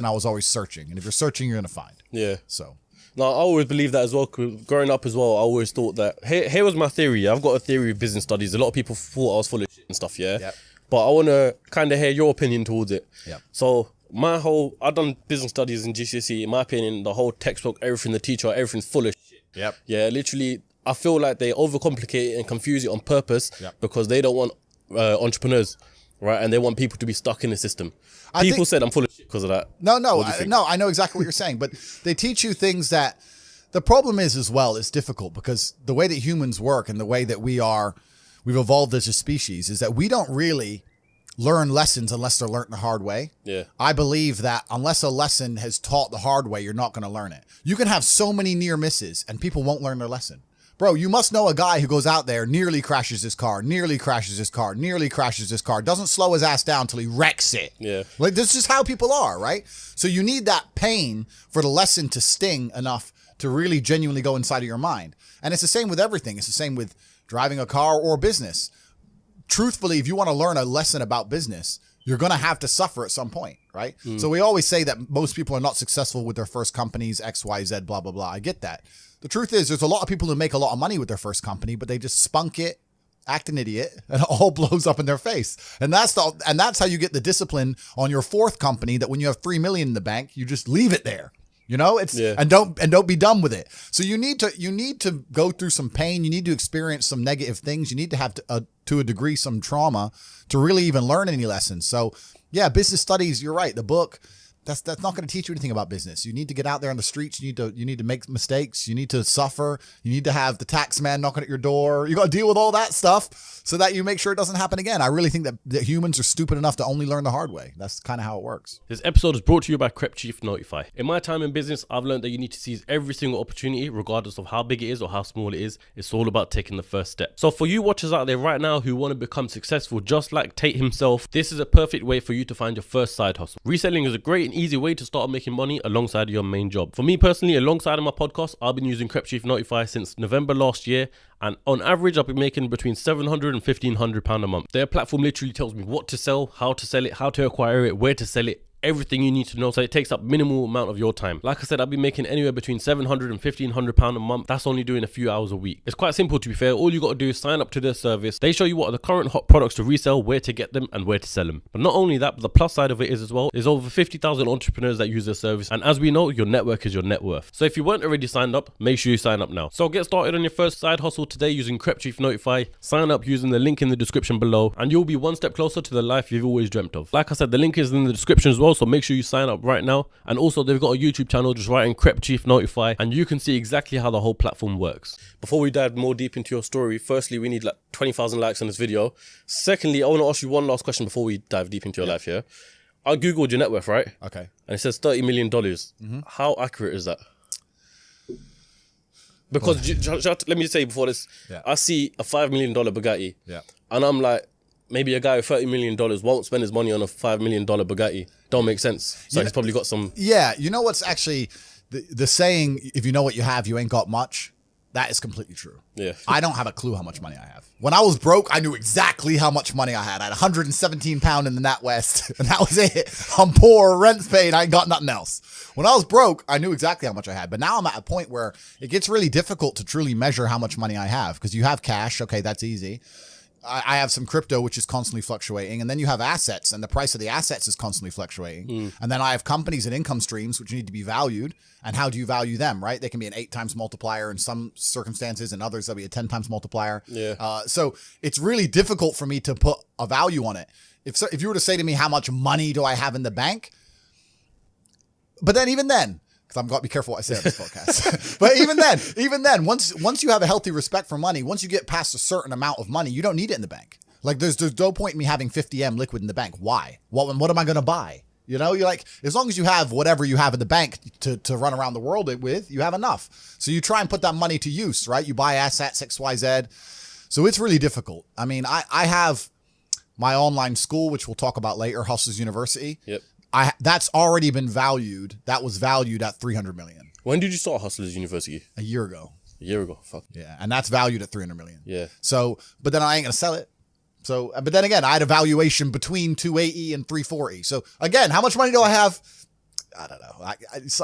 and I was always searching. And if you're searching, you're going to find. Yeah. So. No, I always believe that as well. 'Cause growing up as well, I always thought that... Here was my theory. I've got a theory of business studies. A lot of people thought I was full of shit and stuff, yeah? Yep. But I want to kind of hear your opinion towards it. Yep. So I've done business studies in GCSE. In my opinion, the whole textbook, everything, the teacher, everything's full of shit. Yep. Yeah, literally, I feel like they overcomplicate it and confuse it on purpose because they don't want entrepreneurs, right? And they want people to be stuck in the system. People said I'm full of shit because of that. No, I know exactly what you're saying, but they teach you things that the problem is as well, it's difficult because the way that humans work and the way that we've evolved as a species is that we don't really learn lessons unless they're learned the hard way. Yeah. I believe that unless a lesson has taught the hard way, you're not going to learn it. You can have so many near misses and people won't learn their lesson. Bro, you must know a guy who goes out there, nearly crashes his car, doesn't slow his ass down until he wrecks it. Yeah. Like, this is how people are, right? So you need that pain for the lesson to sting enough to really genuinely go inside of your mind. And it's the same with everything. It's the same with driving a car or business. Truthfully, if you want to learn a lesson about business, you're going to have to suffer at some point, right? So we always say that most people are not successful with their first companies, X, Y, Z, blah, blah, blah. I get that. The truth is there's a lot of people who make a lot of money with their first company, but they just spunk it, act an idiot, and it all blows up in their face. And that's how you get the discipline on your fourth company that when you have $3 million in the bank, you just leave it there. You know, and don't be done with it. So you need to go through some pain. You need to experience some negative things. You need to have to a degree some trauma to really even learn any lessons. So yeah, business studies. You're right. The book. That's not going to teach you anything about business. You need to get out there on the streets. You need to make mistakes. You need to suffer. You need to have the tax man knocking at your door. You got to deal with all that stuff so that you make sure it doesn't happen again. I really think that humans are stupid enough to only learn the hard way. That's kind of how it works. This episode is brought to you by Crep Chief Notify. In my time in business, I've learned that you need to seize every single opportunity, regardless of how big it is or how small it is. It's all about taking the first step. So for you watchers out there right now who want to become successful, just like Tate himself, this is a perfect way for you to find your first side hustle. Reselling is a great and easy way to start making money alongside your main job. For me personally, alongside of my podcast, I've been using Crep Chief Notify since November last year, and on average I've been making between £700 and £1,500 a month. Their platform literally tells me what to sell, how to sell it, how to acquire it, where to sell it, everything you need to know, so it takes up minimal amount of your time. Like I said, I've been making anywhere between £700 and £1,500 a month. That's only doing a few hours a week. It's quite simple, to be fair. All you got to do is sign up to their service. They show you what are the current hot products to resell, where to get them, and where to sell them. But not only that, but the plus side of it is as well, there's over 50,000 entrepreneurs that use their service, and as we know, your network is your net worth. So if you weren't already signed up, make sure you sign up now. So get started on your first side hustle today using Crep Chief Notify. Sign up using the link in the description below, and you'll be one step closer to the life you've always dreamt of. Like I said, the link is in the description as well, so make sure you sign up right now. And also, they've got a YouTube channel, just write in Crep Chief Notify, and you can see exactly how the whole platform works. Before we dive more deep into your story, firstly, we need like 20,000 likes on this video. Secondly, I want to ask you one last question before we dive deep into your life here. I googled your net worth, right? Okay. And it says $30 million. How accurate is that? Because let me just say before this, I see a $5 million Bugatti, and I'm like, maybe a guy with $30 million won't spend his money on a $5 million Bugatti. Don't make sense. So he's probably got some... Yeah, you know what's actually... The saying, if you know what you have, you ain't got much, that is completely true. Yeah. I don't have a clue how much money I have. When I was broke, I knew exactly how much money I had. I had £117 in the NatWest, and that was it. I'm poor, rent's paid, I ain't got nothing else. When I was broke, I knew exactly how much I had. But now I'm at a point where it gets really difficult to truly measure how much money I have, because you have cash. Okay, that's easy. I have some crypto, which is constantly fluctuating. And then you have assets, and the price of the assets is constantly fluctuating. And then I have companies and income streams, which need to be valued. And how do you value them, right? They can be an 8 times multiplier in some circumstances, and others, they'll be a 10 times multiplier. Yeah. So it's really difficult for me to put a value on it. If you were to say to me, how much money do I have in the bank? But then even then, because I've got to be careful what I say on this podcast. But even then, once you have a healthy respect for money, once you get past a certain amount of money, you don't need it in the bank. Like there's no point in me having 50M liquid in the bank. Why? What am I going to buy? You know, you're like, as long as you have whatever you have in the bank to run around the world with, you have enough. So you try and put that money to use, right? You buy assets, XYZ. So it's really difficult. I mean, I have my online school, which we'll talk about later, Hustlers University. Yep. That's already been valued. That was valued at 300 million. When did you start Hustlers University? A year ago. A year ago. Fuck. Yeah. And that's valued at 300 million. Yeah. So, but then I ain't going to sell it. So, but then again, I had a valuation between 280 and 340. So again, how much money do I have? I don't know.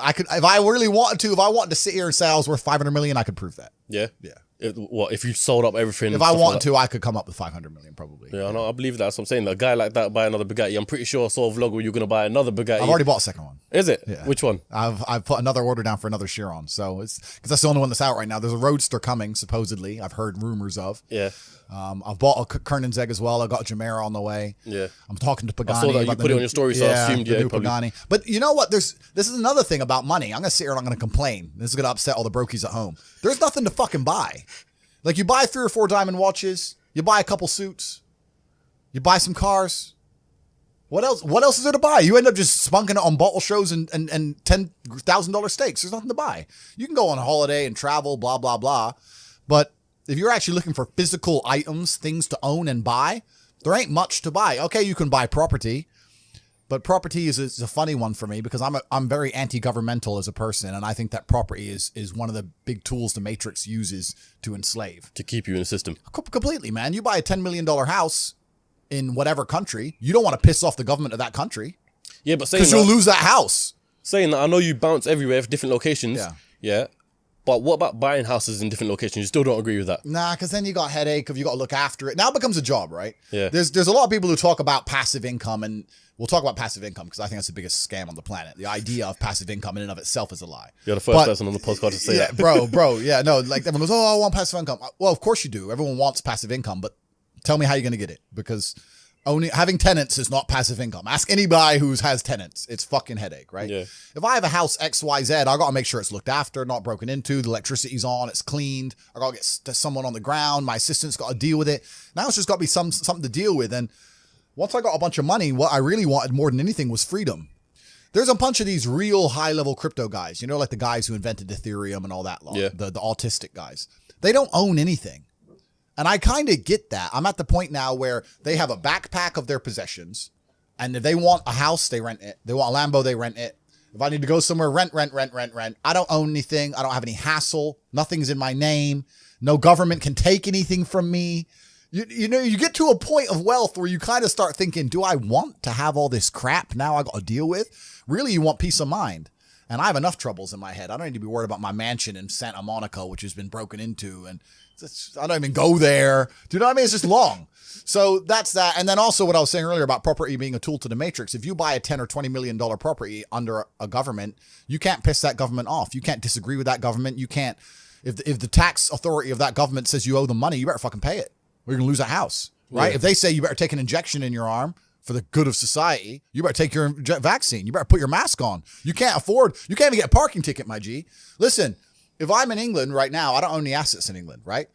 I could, if I really wanted to, if I wanted to sit here and say I was worth 500 million, I could prove that. Yeah. Yeah. If you sold up everything? If I wanted to, I could come up with 500 million probably. Yeah, I believe that. That's what I'm saying. A guy like that buy another Bugatti. I'm pretty sure I saw a vlog where you're going to buy another Bugatti. I've already bought a second one. Is it? Yeah. Which one? I've put another order down for another Chiron. So it's because that's the only one that's out right now. There's a Roadster coming, supposedly. I've heard rumors of. Yeah. I've bought a Koenigsegg as well. I got a Gemera on the way. Yeah. I'm talking to Pagani. I saw that you about put it on your story, so I assumed the new probably. Pagani. But you know what? This is another thing about money. I'm gonna sit here and I'm gonna complain. This is gonna upset all the brokies at home. There's nothing to fucking buy. Like you buy 3 or 4 diamond watches, you buy a couple suits, you buy some cars. What else? What else is there to buy? You end up just spunking it on bottle shows and $10,000 steaks. There's nothing to buy. You can go on a holiday and travel, blah blah blah. But if you're actually looking for physical items, things to own and buy, there ain't much to buy. Okay, you can buy property, but property is a funny one for me because I'm very anti-governmental as a person, and I think that property is one of the big tools the Matrix uses to enslave. To keep you in the system. Completely, man. You buy a $10 million house in whatever country, you don't want to piss off the government of that country. Yeah, but saying because you'll lose that house. Saying that, I know you bounce everywhere for different locations. Yeah. Yeah. But what about buying houses in different locations? You still don't agree with that? Nah, because then you got a headache if you got to look after it. Now it becomes a job, right? Yeah. There's a lot of people who talk about passive income, and we'll talk about passive income because I think that's the biggest scam on the planet. The idea of passive income in and of itself is a lie. You're the first person on the podcast to say that. bro. Yeah, no, like everyone goes, oh, I want passive income. Well, of course you do. Everyone wants passive income, but tell me how you're going to get it, because having tenants is not passive income. Ask anybody who has tenants. It's fucking headache, right? Yeah. If I have a house XYZ, I got to make sure it's looked after, not broken into, the electricity's on, it's cleaned. I got to get someone on the ground. My assistant's got to deal with it. Now it's just got to be something to deal with. And once I got a bunch of money, what I really wanted more than anything was freedom. There's a bunch of these real high-level crypto guys, you know, like the guys who invented Ethereum and all that, yeah. the autistic guys. They don't own anything. And I kind of get that. I'm at the point now where they have a backpack of their possessions, and if they want a house, they rent it. They want a Lambo, they rent it. If I need to go somewhere, rent. I don't own anything. I don't have any hassle. Nothing's in my name. No government can take anything from me. You know, you get to a point of wealth where you kind of start thinking, do I want to have all this crap now I got to deal with? Really, you want peace of mind. And I have enough troubles in my head. I don't need to be worried about my mansion in Santa Monica, which has been broken into. And I don't even go there. Do you know what I mean? It's just long. So that's that. And then also what I was saying earlier about property being a tool to the Matrix. If you buy a $10 or $20 million property under a government, you can't piss that government off. You can't disagree with that government. You can't, if the tax authority of that government says you owe them money, you better fucking pay it, or you're going to lose that house, right? Yeah. If they say you better take an injection in your arm for the good of society, you better take your vaccine. You better put your mask on. You can't even get a parking ticket, my G. Listen, if I'm in England right now, I don't own any assets in England, right?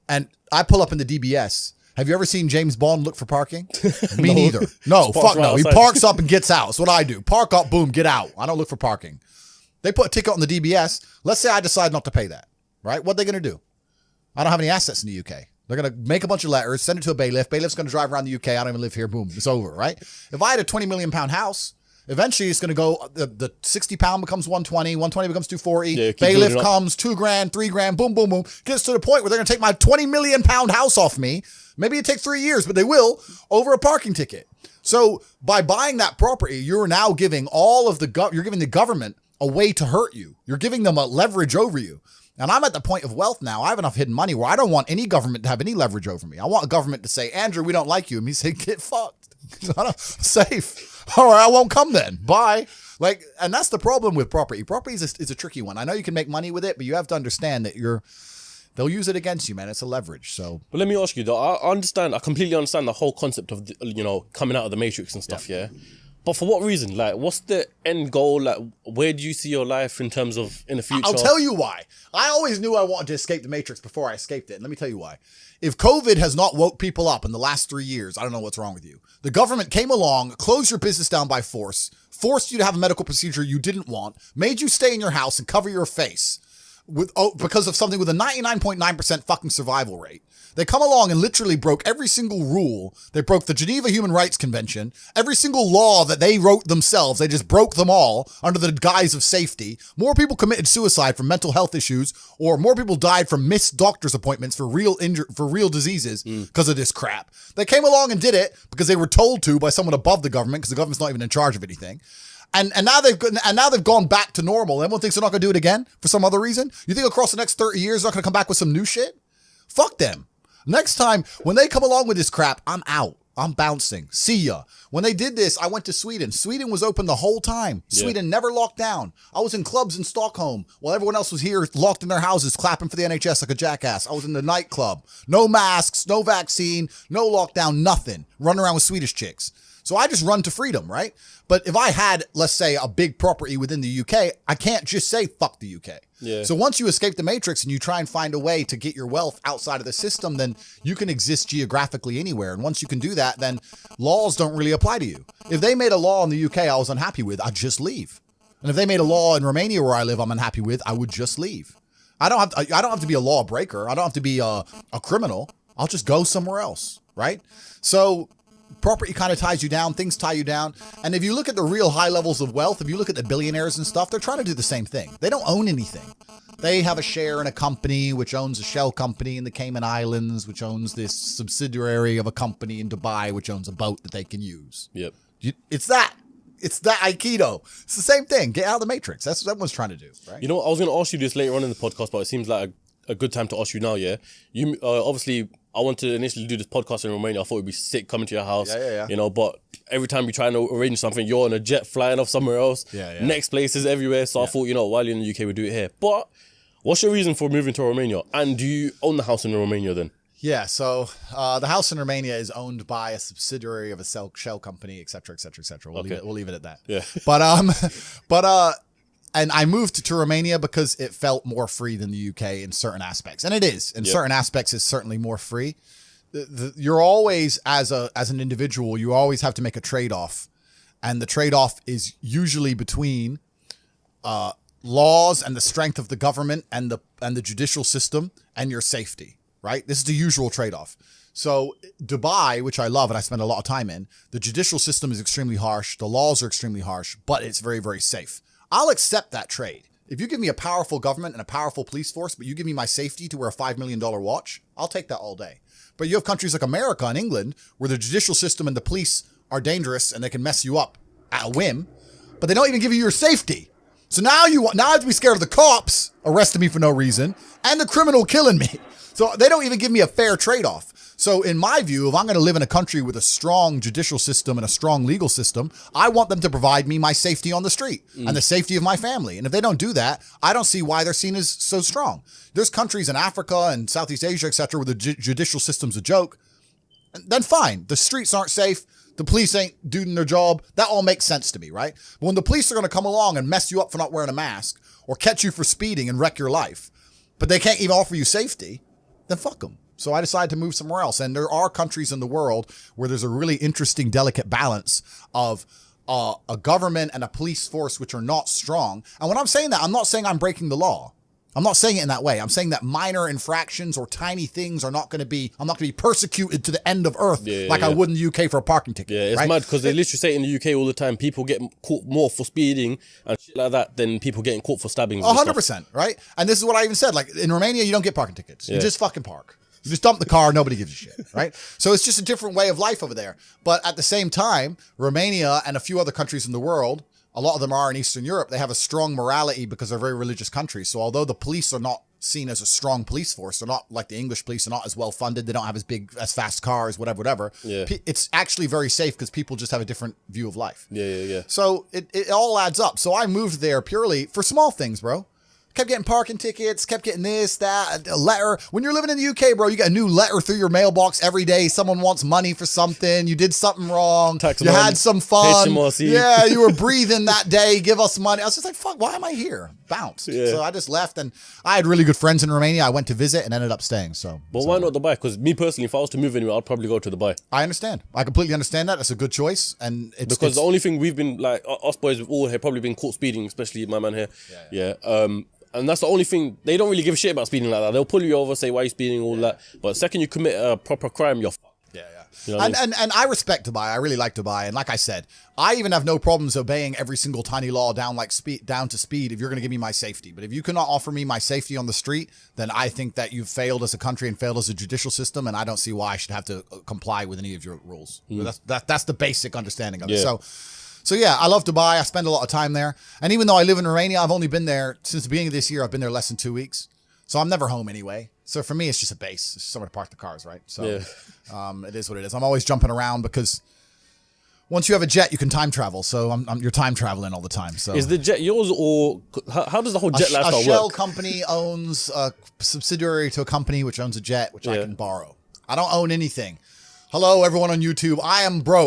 And I pull up in the DBS. Have you ever seen James Bond look for parking? Me neither. No, fuck no. He parks up and gets out. That's what I do. Park up, boom, get out. I don't look for parking. They put a ticket on the DBS. Let's say I decide not to pay that, right? What are they going to do? I don't have any assets in the UK. They're going to make a bunch of letters, send it to a bailiff. Bailiff's going to drive around the UK. I don't even live here. Boom, it's over, right? If I had a 20 million pound house, eventually it's going to go, the 60 pound becomes 120, 120 becomes 240. Yeah, bailiff comes, $2,000, $3,000, boom, boom, boom. Gets to the point where they're going to take my 20 million pound house off me. Maybe it takes 3 years, but they will, over a parking ticket. So by buying that property, you're now giving you're giving the government a way to hurt you. You're giving them a leverage over you. And I'm at the point of wealth now. I have enough hidden money where I don't want any government to have any leverage over me. I want a government to say, Andrew, we don't like you. And me say, get fucked. Safe. All right, I won't come then. Bye. And that's the problem with property. Property is a tricky one. I know you can make money with it, but you have to understand that they'll use it against you, man. It's a leverage. So, but let me ask you though. I completely understand the whole concept of coming out of the Matrix and stuff. Yeah. But for what reason? Like, what's the end goal? Like, where do you see your life in terms of in the future? I'll tell you why. I always knew I wanted to escape the Matrix before I escaped it. And let me tell you why. If COVID has not woke people up in the last 3 years, I don't know what's wrong with you. The government came along, closed your business down by force, forced you to have a medical procedure you didn't want, made you stay in your house and cover your face because of something with a 99.9% fucking survival rate. They come along and literally broke every single rule. They broke the Geneva Human Rights Convention. Every single law that they wrote themselves, they just broke them all under the guise of safety. More people committed suicide from mental health issues, or more people died from missed doctor's appointments for real diseases because of this crap. They came along and did it because they were told to by someone above the government, because the government's not even in charge of anything. And now they've gone back to normal. Everyone thinks they're not going to do it again for some other reason. You think across the next 30 years they're not going to come back with some new shit? Fuck them. Next time when they come along with this crap, I'm out. I'm bouncing. See ya. When they did this, I went to Sweden. Sweden was open the whole time. Sweden never locked down. I was in clubs in Stockholm while everyone else was here locked in their houses clapping for the NHS like a jackass. I was in the nightclub. No masks, no vaccine, no lockdown, nothing. Running around with Swedish chicks. So I just run to freedom, right? But if I had, let's say, a big property within the UK, I can't just say, fuck the UK. Yeah. So once you escape the matrix and you try and find a way to get your wealth outside of the system, then you can exist geographically anywhere. And once you can do that, then laws don't really apply to you. If they made a law in the UK I was unhappy with, I'd just leave. And if they made a law in Romania where I live I'm unhappy with, I would just leave. I don't have to be a law breaker. I don't have to be a criminal. I'll just go somewhere else, right? So property kind of ties you down. Things tie you down. And if you look at the real high levels of wealth, if you look at the billionaires and stuff, they're trying to do the same thing. They don't own anything. They have a share in a company which owns a shell company in the Cayman Islands, which owns this subsidiary of a company in Dubai, which owns a boat that they can use. Yep. It's that Aikido. It's the same thing. Get out of the matrix. That's what everyone's trying to do, right? You know, I was going to ask you this later on in the podcast, but it seems like a good time to ask you now, yeah? You obviously, I want to initially do this podcast in Romania. I thought it'd be sick coming to your house. Yeah. You know, but every time you try to arrange something, you're on a jet flying off somewhere else. Yeah. Next places everywhere. So I thought, you know, while you're in the UK, we'll do it here. But what's your reason for moving to Romania? And do you own the house in Romania then? Yeah, so the house in Romania is owned by a subsidiary of a shell company, et cetera, et cetera, et cetera. We'll leave it at that. Yeah. And I moved to Romania because it felt more free than the UK in certain aspects. And it is. In certain aspects, it's certainly more free. You're always, as an individual, you always have to make a trade-off. And the trade-off is usually between laws and the strength of the government and the judicial system and your safety, right? This is the usual trade-off. So Dubai, which I love and I spend a lot of time in, the judicial system is extremely harsh. The laws are extremely harsh, but it's very, very safe. I'll accept that trade. If you give me a powerful government and a powerful police force, but you give me my safety to wear a $5 million watch, I'll take that all day. But you have countries like America and England where the judicial system and the police are dangerous and they can mess you up at a whim, but they don't even give you your safety. So now I have to be scared of the cops arresting me for no reason and the criminal killing me. So they don't even give me a fair trade-off. So in my view, if I'm going to live in a country with a strong judicial system and a strong legal system, I want them to provide me my safety on the street and the safety of my family. And if they don't do that, I don't see why they're seen as so strong. There's countries in Africa and Southeast Asia, et cetera, where the judicial system's a joke. Then fine. The streets aren't safe. The police ain't doing their job. That all makes sense to me, right? But when the police are going to come along and mess you up for not wearing a mask or catch you for speeding and wreck your life, but they can't even offer you safety, then fuck them. So I decided to move somewhere else. And there are countries in the world where there's a really interesting, delicate balance of a government and a police force which are not strong. And when I'm saying that, I'm not saying I'm breaking the law. I'm not saying it in that way. I'm saying that minor infractions or tiny things I'm not going to be persecuted to the end of earth I would in the UK for a parking ticket. Yeah, it's mad because they literally say in the UK all the time, people get caught more for speeding and shit like that than people getting caught for stabbings. 100%, right? And this is what I even said. Like in Romania, you don't get parking tickets. You just fucking park. You just dump the car, nobody gives a shit, right? So it's just a different way of life over there. But at the same time, Romania and a few other countries in the world, a lot of them are in Eastern Europe, they have a strong morality because they're very religious countries. So although the police are not seen as a strong police force, they're not like the English police, they're not as well funded, they don't have as fast cars, whatever. Yeah. It's actually very safe because people just have a different view of life. Yeah. So it all adds up. So I moved there purely for small things, bro. Kept getting parking tickets, kept getting this, that, a letter. When you're living in the UK, bro, you get a new letter through your mailbox every day. Someone wants money for something. You did something wrong. You had some fun. HMRC. Yeah, you were breathing that day. Give us money. I was just like, fuck, why am I here? Bounced. Yeah. So I just left, and I had really good friends in Romania. I went to visit and ended up staying. But why not Dubai? Because me personally, if I was to move anywhere, I'd probably go to Dubai. I understand. I completely understand that. That's a good choice. And because the only thing we've been, like, us boys have all probably been caught speeding, especially my man here. Yeah. And that's the only thing. They don't really give a shit about speeding like that. They'll pull you over, say, why are you speeding, all that. But the second you commit a proper crime, you're fucked. Yeah. You know what I mean? And I respect Dubai. I really like Dubai. And like I said, I even have no problems obeying every single tiny law down to speed if you're going to give me my safety. But if you cannot offer me my safety on the street, then I think that you've failed as a country and failed as a judicial system. And I don't see why I should have to comply with any of your rules. That's the basic understanding of it. So yeah, I love Dubai. I spend a lot of time there. And even though I live in Romania, I've only been there since the beginning of this year. I've been there less than 2 weeks. So I'm never home anyway. So for me, it's just a base. It's just somewhere to park the cars, right? So it is what it is. I'm always jumping around because once you have a jet, you can time travel. So you're time traveling all the time. So is the jet yours, or how does the whole jet lifestyle work? A shell work? company owns a subsidiary to a company which owns a jet, which I can borrow. I don't own anything. Hello, everyone on YouTube. I am broke.